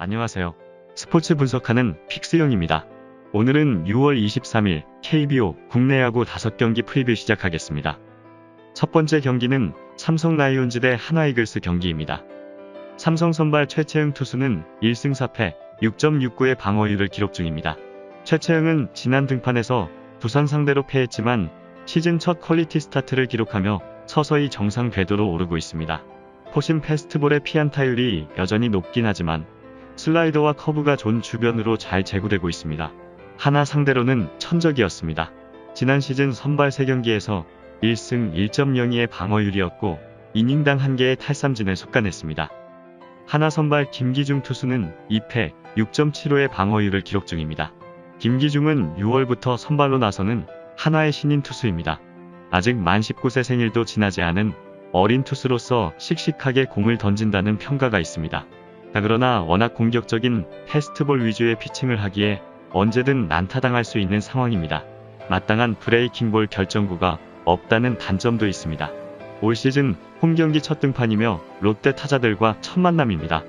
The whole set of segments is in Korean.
안녕하세요. 스포츠 분석하는 픽스형입니다. 오늘은 6월 23일 KBO 국내 야구 5경기 프리뷰 시작하겠습니다. 첫 번째 경기는 삼성 라이온즈 대 하나 이글스 경기입니다. 삼성 선발 최채흥 투수는 1승 4패 6.69의 방어율을 기록 중입니다. 최채흥은 지난 등판에서 두산 상대로 패했지만 시즌 첫 퀄리티 스타트를 기록하며 서서히 정상 궤도로 오르고 있습니다. 포심 패스트볼의 피안타율이 여전히 높긴 하지만 슬라이더와 커브가 존 주변으로 잘 제구되고 있습니다. 하나 상대로는 천적이었습니다. 지난 시즌 선발 3경기에서 1승 1.02의 방어율이었고 이닝당 1개의 탈삼진을 속간했습니다. 하나 선발 김기중 투수는 2패 6.75의 방어율을 기록 중입니다. 김기중은 6월부터 선발로 나서는 하나의 신인 투수입니다. 아직 만 19세 생일도 지나지 않은 어린 투수로서 씩씩하게 공을 던진다는 평가가 있습니다. 그러나 워낙 공격적인 패스트볼 위주의 피칭을 하기에 언제든 난타당할 수 있는 상황입니다. 마땅한 브레이킹볼 결정구가 없다는 단점도 있습니다. 올 시즌 홈경기 첫 등판이며 롯데 타자들과 첫 만남입니다.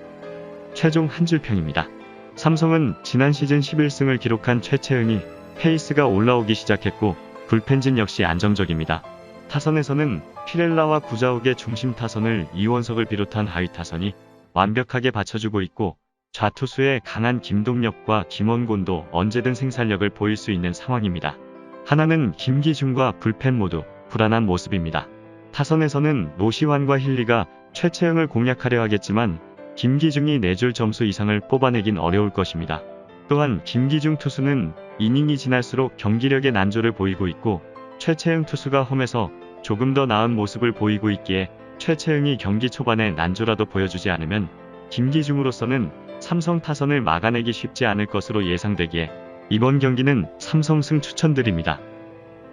최종 한 줄평입니다. 삼성은 지난 시즌 11승을 기록한 최채흥이 페이스가 올라오기 시작했고 불펜진 역시 안정적입니다. 타선에서는 피렐라와 구자욱의 중심 타선을 이원석을 비롯한 하위 타선이 완벽하게 받쳐주고 있고 좌투수의 강한 김동엽과 김원곤도 언제든 생산력을 보일 수 있는 상황입니다. 하나는 김기중과 불펜 모두 불안한 모습입니다. 타선에서는 노시환과 힐리가 최채흥을 공략하려 하겠지만 김기중이 내줄 점수 이상을 뽑아내긴 어려울 것입니다. 또한 김기중 투수는 이닝이 지날수록 경기력의 난조를 보이고 있고 최채흥 투수가 홈에서 조금 더 나은 모습을 보이고 있기에 최채흥이 경기 초반에 난조라도 보여주지 않으면 김기중으로서는 삼성 타선을 막아내기 쉽지 않을 것으로 예상되기에 이번 경기는 삼성승 추천드립니다.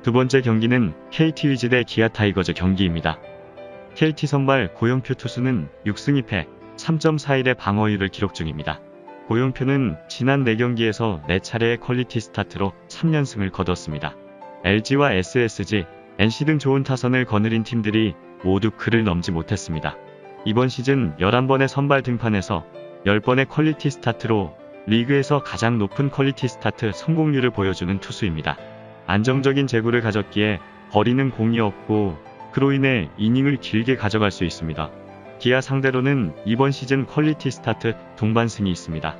두 번째 경기는 KT 위즈 대 기아 타이거즈 경기입니다. KT 선발 고영표 투수는 6승 2패 3.41의 방어율을 기록 중입니다. 고영표는 지난 4경기에서 4차례의 퀄리티 스타트로 3연승을 거뒀습니다. LG와 SSG, NC 등 좋은 타선을 거느린 팀들이 모두 그를 넘지 못했습니다. 이번 시즌 11번의 선발 등판에서 10번의 퀄리티 스타트로 리그에서 가장 높은 퀄리티 스타트 성공률을 보여주는 투수입니다. 안정적인 제구를 가졌기에 버리는 공이 없고 그로 인해 이닝을 길게 가져갈 수 있습니다. 기아 상대로는 이번 시즌 퀄리티 스타트 동반승이 있습니다.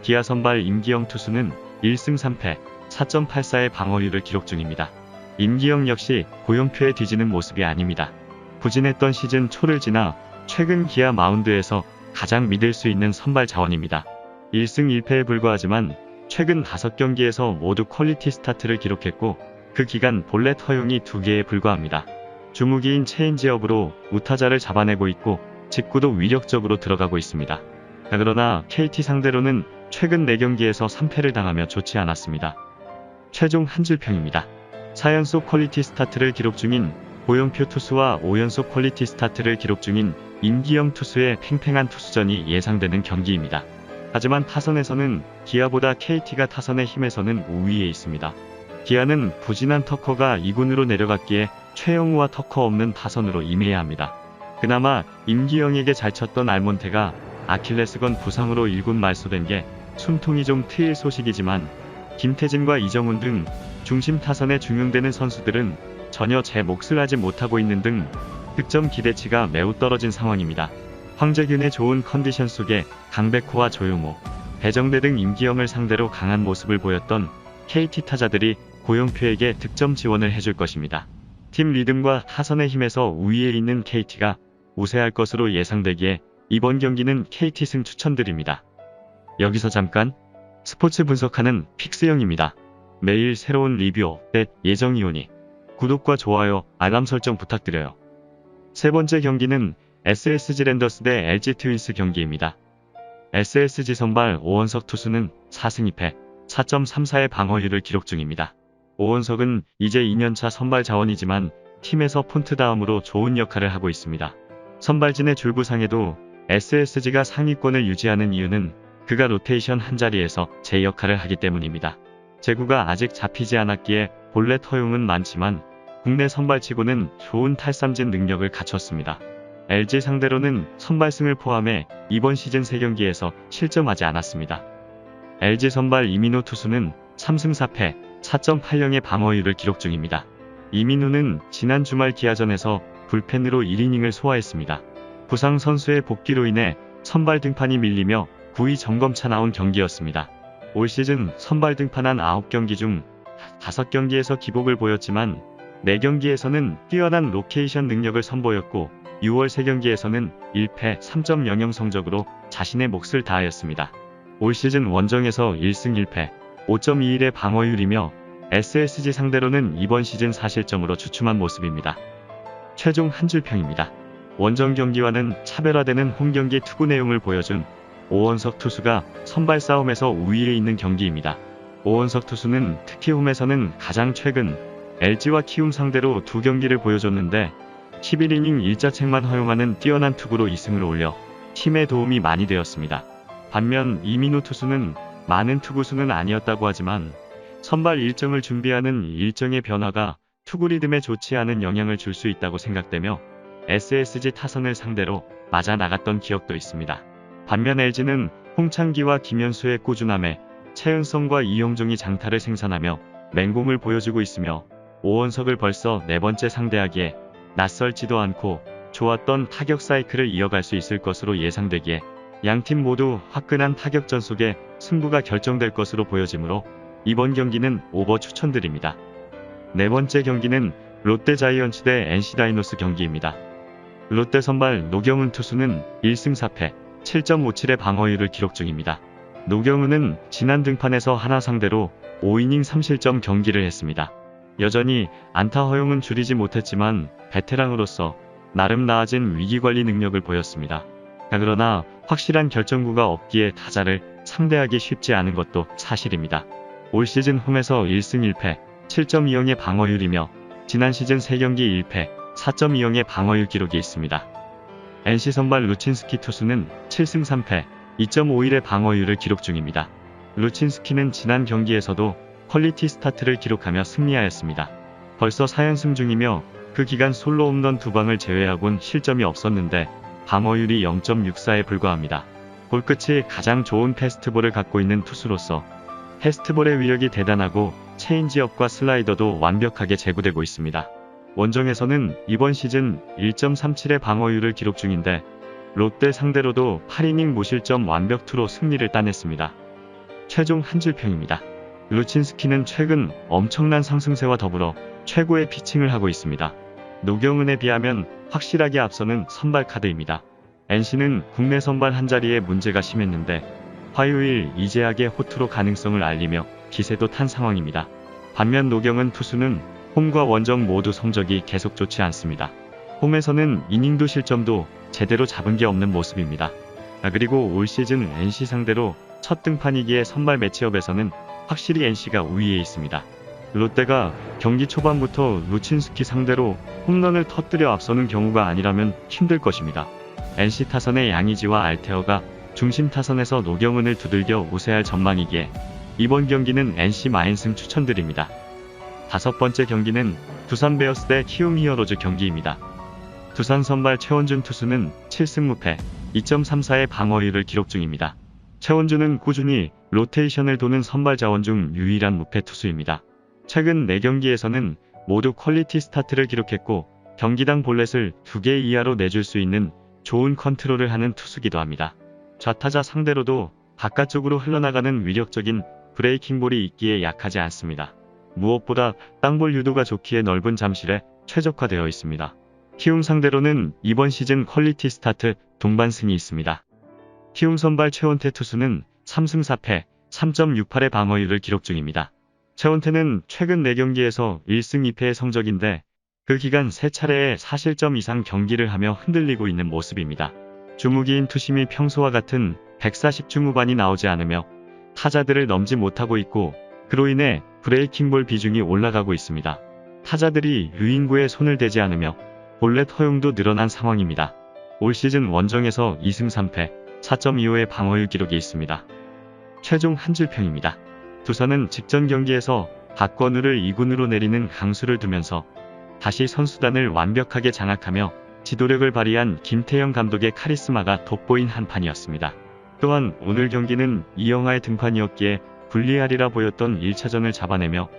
기아 선발 임기영 투수는 1승 3패 4.84의 방어율을 기록 중입니다. 임기영 역시 고영표에 뒤지는 모습이 아닙니다. 부진했던 시즌 초를 지나 최근 기아 마운드에서 가장 믿을 수 있는 선발 자원입니다. 1승 1패에 불과하지만 최근 5경기에서 모두 퀄리티 스타트를 기록했고 그 기간 볼넷 허용이 2개에 불과합니다. 주무기인 체인지업으로 우타자를 잡아내고 있고 직구도 위력적으로 들어가고 있습니다. 그러나 KT 상대로는 최근 4경기에서 3패를 당하며 좋지 않았습니다. 최종 한 줄평입니다. 4연속 퀄리티 스타트를 기록 중인 고영표 투수와 5연속 퀄리티 스타트를 기록 중인 임기영 투수의 팽팽한 투수전이 예상되는 경기입니다. 하지만 타선에서는 기아보다 KT가 타선의 힘에서는 우위에 있습니다. 기아는 부진한 터커가 2군으로 내려갔기에 최영우와 터커 없는 타선으로 임해야 합니다. 그나마 임기영에게 잘 쳤던 알몬테가 아킬레스건 부상으로 1군 말소된 게 숨통이 좀 트일 소식이지만 김태진과 이정훈 등 중심 타선에 중용되는 선수들은 전혀 제 몫을 하지 못하고 있는 등 득점 기대치가 매우 떨어진 상황입니다. 황재균의 좋은 컨디션 속에 강백호와 조용호, 배정대 등 임기영을 상대로 강한 모습을 보였던 KT 타자들이 고영표에게 득점 지원을 해줄 것입니다. 팀 리듬과 타선의 힘에서 우위에 있는 KT가 우세할 것으로 예상되기에 이번 경기는 KT 승 추천드립니다. 여기서 잠깐 스포츠 분석하는 픽스형입니다. 매일 새로운 리뷰 업데이트 예정이오니 구독과 좋아요, 알람 설정 부탁드려요. 세 번째 경기는 SSG 랜더스 대 LG 트윈스 경기입니다. SSG 선발 오원석 투수는 4승 2패 4.34의 방어율을 기록 중입니다. 오원석은 이제 2년차 선발 자원이지만 팀에서 폰트 다음으로 좋은 역할을 하고 있습니다. 선발진의 줄부상에도 SSG가 상위권을 유지하는 이유는 그가 로테이션 한자리에서 제 역할을 하기 때문입니다. 제구가 아직 잡히지 않았기에 볼넷 허용은 많지만 국내 선발치고는 좋은 탈삼진 능력을 갖췄습니다. LG 상대로는 선발승을 포함해 이번 시즌 3경기에서 실점하지 않았습니다. LG 선발 이민호 투수는 3승 4패 4.80의 방어율을 기록 중입니다. 이민호는 지난 주말 기아전에서 불펜으로 1이닝을 소화했습니다. 부상 선수의 복귀로 인해 선발 등판이 밀리며 9위 점검차 나온 경기였습니다. 올 시즌 선발 등판한 9경기 중 5경기에서 기복을 보였지만 4경기에서는 뛰어난 로케이션 능력을 선보였고 6월 3경기에서는 1패 3.00 성적으로 자신의 몫을 다하였습니다. 올 시즌 원정에서 1승 1패 5.21의 방어율이며 SSG 상대로는 이번 시즌 4실점으로 주춤한 모습입니다. 최종 한 줄 평입니다. 원정 경기와는 차별화되는 홈경기 투구 내용을 보여준 오원석 투수가 선발 싸움에서 우위에 있는 경기입니다. 오원석 투수는 특히 홈에서는 가장 최근 LG와 키움 상대로 2경기를 보여줬는데 11이닝 1자책만 허용하는 뛰어난 투구로 2승을 올려 팀에 도움이 많이 되었습니다. 반면 이민호 투수는 많은 투구수는 아니었다고 하지만 선발 일정을 준비하는 일정의 변화가 투구 리듬에 좋지 않은 영향을 줄 수 있다고 생각되며 SSG 타선을 상대로 맞아 나갔던 기억도 있습니다. 반면 LG는 홍창기와 김현수의 꾸준함에 최은성과 이영종이 장타를 생산하며 맹공을 보여주고 있으며 오원석을 벌써 4번째 상대하기에 낯설지도 않고 좋았던 타격 사이클을 이어갈 수 있을 것으로 예상되기에 양팀 모두 화끈한 타격전 속에 승부가 결정될 것으로 보여지므로 이번 경기는 오버 추천드립니다. 4번째 경기는 롯데 자이언츠 대 NC 다이노스 경기입니다. 롯데 선발 노경은 투수는 1승 4패 7.57의 방어율을 기록 중입니다. 노경은은 지난 등판에서 하나 상대로 5이닝 3실점 경기를 했습니다. 여전히 안타 허용은 줄이지 못했지만 베테랑으로서 나름 나아진 위기관리 능력을 보였습니다. 그러나 확실한 결정구가 없기에 타자를 상대하기 쉽지 않은 것도 사실입니다. 올 시즌 홈에서 1승 1패 7.20의 방어율이며 지난 시즌 3경기 1패 4.20의 방어율 기록이 있습니다. NC 선발 루친스키 투수는 7승 3패 2.51의 방어율을 기록 중입니다. 루친스키는 지난 경기에서도 퀄리티 스타트를 기록하며 승리하였습니다. 벌써 4연승 중이며 그 기간 솔로 홈런 2방을 제외하곤 실점이 없었는데 방어율이 0.64에 불과합니다. 볼 끝이 가장 좋은 패스트볼을 갖고 있는 투수로서 패스트볼의 위력이 대단하고 체인지업과 슬라이더도 완벽하게 제구되고 있습니다. 원정에서는 이번 시즌 1.37의 방어율을 기록 중인데 롯데 상대로도 8이닝 무실점 완벽투로 승리를 따냈습니다. 최종 한 줄 평입니다. 루친스키는 최근 엄청난 상승세와 더불어 최고의 피칭을 하고 있습니다. 노경은에 비하면 확실하게 앞서는 선발 카드입니다. NC는 국내 선발 한자리에 문제가 심했는데 화요일 이재학의 호투로 가능성을 알리며 기세도 탄 상황입니다. 반면 노경은 투수는 홈과 원정 모두 성적이 계속 좋지 않습니다. 홈에서는 이닝도 실점도 제대로 잡은 게 없는 모습입니다. 그리고 올 시즌 NC 상대로 첫 등판이기에 선발 매치업에서는 확실히 NC가 우위에 있습니다. 롯데가 경기 초반부터 루친스키 상대로 홈런을 터뜨려 앞서는 경우가 아니라면 힘들 것입니다. NC 타선의 양의지와 알테어가 중심 타선에서 노경은을 두들겨 우세할 전망이기에 이번 경기는 NC 마인승 추천드립니다. 5번째 경기는 두산 베어스 대 키움 히어로즈 경기입니다. 두산 선발 최원준 투수는 7승 무패 2.34의 방어율을 기록 중입니다. 최원준은 꾸준히 로테이션을 도는 선발 자원 중 유일한 무패 투수입니다. 최근 4경기에서는 모두 퀄리티 스타트를 기록했고 경기당 볼넷을 2개 이하로 내줄 수 있는 좋은 컨트롤을 하는 투수기도 합니다. 좌타자 상대로도 바깥쪽으로 흘러나가는 위력적인 브레이킹볼이 있기에 약하지 않습니다. 무엇보다 땅볼 유도가 좋기에 넓은 잠실에 최적화되어 있습니다. 키움 상대로는 이번 시즌 퀄리티 스타트 동반승이 있습니다. 키움 선발 최원태 투수는 3승 4패 3.68의 방어율을 기록 중입니다. 최원태는 최근 4경기에서 1승 2패의 성적인데 그 기간 3차례의 4실점 이상 경기를 하며 흔들리고 있는 모습입니다. 주무기인 투심이 평소와 같은 140 중후반이 나오지 않으며 타자들을 넘지 못하고 있고 그로 인해 브레이킹볼 비중이 올라가고 있습니다. 타자들이 유인구에 손을 대지 않으며 볼넷 허용도 늘어난 상황입니다. 올 시즌 원정에서 2승 3패 4.25의 방어율 기록이 있습니다. 최종 한 줄 평입니다. 두산은 직전 경기에서 박건우를 2군으로 내리는 강수를 두면서 다시 선수단을 완벽하게 장악하며 지도력을 발휘한 김태형 감독의 카리스마가 돋보인 한판이었습니다. 또한 오늘 경기는 이영하의 등판이었기에 불리하리라 보였던 1차전을 잡아내며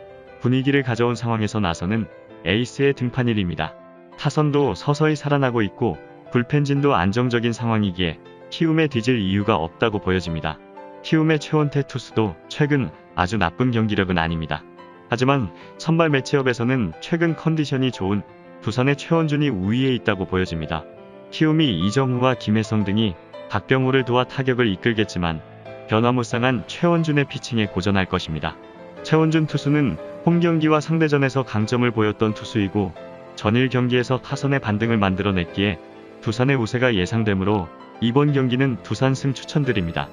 분위기를 가져온 상황에서 나서는 에이스의 등판일입니다. 타선도 서서히 살아나고 있고 불펜진도 안정적인 상황이기에 키움에 뒤질 이유가 없다고 보여집니다. 키움의 최원태 투수도 최근 아주 나쁜 경기력은 아닙니다. 하지만 선발 매치업에서는 최근 컨디션이 좋은 두산의 최원준이 우위에 있다고 보여집니다. 키움이 이정후와 김혜성 등이 박병호를 도와 타격을 이끌겠지만 변화무쌍한 최원준의 피칭에 고전할 것입니다. 최원준 투수는 홈경기와 상대전에서 강점을 보였던 투수이고 전일 경기에서 타선의 반등을 만들어냈기에 두산의 우세가 예상되므로 이번 경기는 두산승 추천드립니다.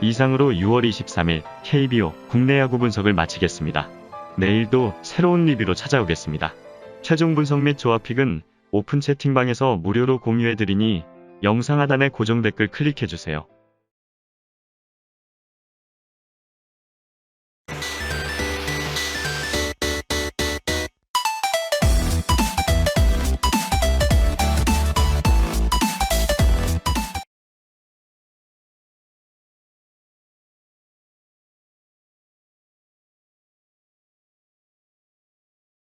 이상으로 6월 23일 KBO 국내 야구 분석을 마치겠습니다. 내일도 새로운 리뷰로 찾아오겠습니다. 최종 분석 및 조합픽은 오픈 채팅방에서 무료로 공유해드리니 영상 하단의 고정 댓글 클릭해주세요.